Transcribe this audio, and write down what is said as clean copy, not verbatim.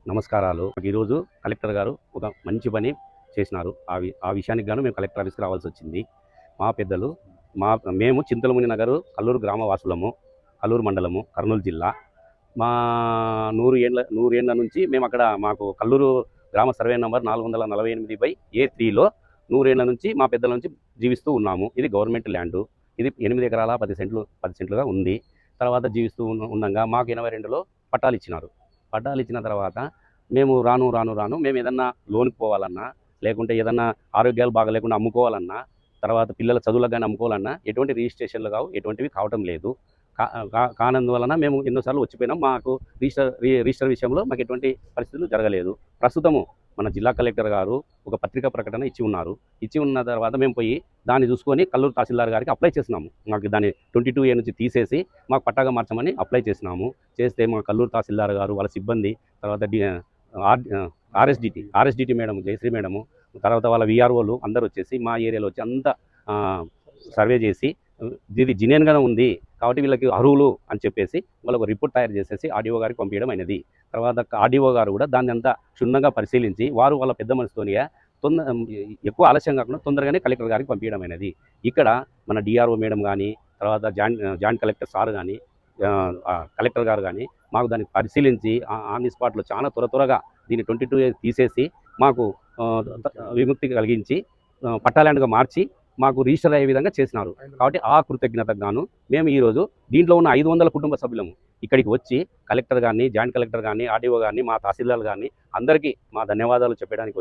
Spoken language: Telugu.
నమస్కారాలు. ఈరోజు కలెక్టర్ గారు ఒక మంచి పని చేసినారు. ఆ విషయానికి గాను మేము కలెక్టర్ ఆఫీస్‌కి రావాల్సొచ్చింది. మా పెద్దలు మేము చింతలముని నగరు కల్లూరు గ్రామ వాసులము. కల్లూరు మండలము, కర్నూలు జిల్లా. మా 100 ఏండ్ల నుంచి మేమక్కడ మాకు కల్లూరు గ్రామ సర్వే నంబర్ 448/A3లో 100 ఏండ్ల నుంచి మా పెద్దల నుంచి జీవిస్తూ ఉన్నాము. ఇది గవర్నమెంట్ ల్యాండు. ఇది 8 ఎకరాల 10 సెంట్లుగా ఉంది. తర్వాత జీవిస్తూ ఉండంగా మాకు 82లో పట్టాలిచ్చినారు. పట్టాలిచ్చిన తర్వాత మేము రాను మేము ఏదన్నా లోన్‌కి పోవాలన్నా, లేకుంటే ఏదన్నా ఆరోగ్యాలు బాగాలేకుండా అమ్ముకోవాలన్నా, తర్వాత పిల్లల చదువులకు గాని అమ్ముకోవాలన్నా ఎటువంటి రిజిస్ట్రేషన్‌లు ఎటువంటివి కావటం లేదు. కానందువలన మేము ఎన్నో సార్లు వచ్చిపోయినాం. మాకు రిజిస్టర్ విషయంలో మాకు ఎటువంటి పరిస్థితులు జరగలేదు. ప్రస్తుతము మన జిల్లా కలెక్టర్ గారు ఒక పత్రికా ప్రకటన ఇచ్చి ఉన్నారు. ఇచ్చి ఉన్న తర్వాత మేము పోయి దాన్ని చూసుకొని కల్లూరు తహసీల్దార్ గారికి అప్లై చేసినాము. మాకు దాన్ని 22A నుంచి తీసేసి మాకు పట్టాగా మార్చమని అప్లై చేసినాము. చేస్తే మా కల్లూరు తహసీల్దార్ గారు, వాళ్ళ సిబ్బంది, తర్వాత ఆర్ఎస్డిటి మేడం, జయశ్రీ మేడము, తర్వాత వాళ్ళ విఆర్ఓలు అందరూ వచ్చేసి మా ఏరియాలో వచ్చి అంతా సర్వే చేసి ఇది జినియన్‌గానే ఉంది కాబట్టి వీళ్ళకి అర్హులు అని చెప్పేసి వాళ్ళు ఒక రిపోర్ట్ తయారు చేసేసి ఆర్డీఓ గారికి పంపించడం అయినది. తర్వాత ఆర్డీఓ గారు కూడా దాన్ని అంతా క్షుణ్ణంగా పరిశీలించి వారు వాళ్ళ పెద్ద మనసుతోనే ఎక్కువ ఆలస్యం కాకుండా తొందరగానే కలెక్టర్ గారికి పంపించడం అయినది. ఇక్కడ మన డిఆర్ఓ మేడం కానీ, తర్వాత జాయింట్ కలెక్టర్ సార్ కానీ, కలెక్టర్ గారు కానీ మాకు దాన్ని పరిశీలించి ఆన్ ది స్పాట్లో చాలా త్వరగా దీన్ని 22A తీసేసి మాకు విముక్తి కలిగించి పట్టా ల్యాండ్‌గా మార్చి మాకు రిజిస్టర్ అయ్యే విధంగా చేసినారు. కాబట్టి ఆ కృతజ్ఞతకు గాను మేము ఈరోజు దీంట్లో ఉన్న 500 కుటుంబ సభ్యులము ఇక్కడికి వచ్చి కలెక్టర్ గారిని, జాయింట్ కలెక్టర్ గారిని, ఆర్డీఓ గారిని, మా తహసీల్దార్ గారిని అందరికీ మా ధన్యవాదాలు చెప్పడానికి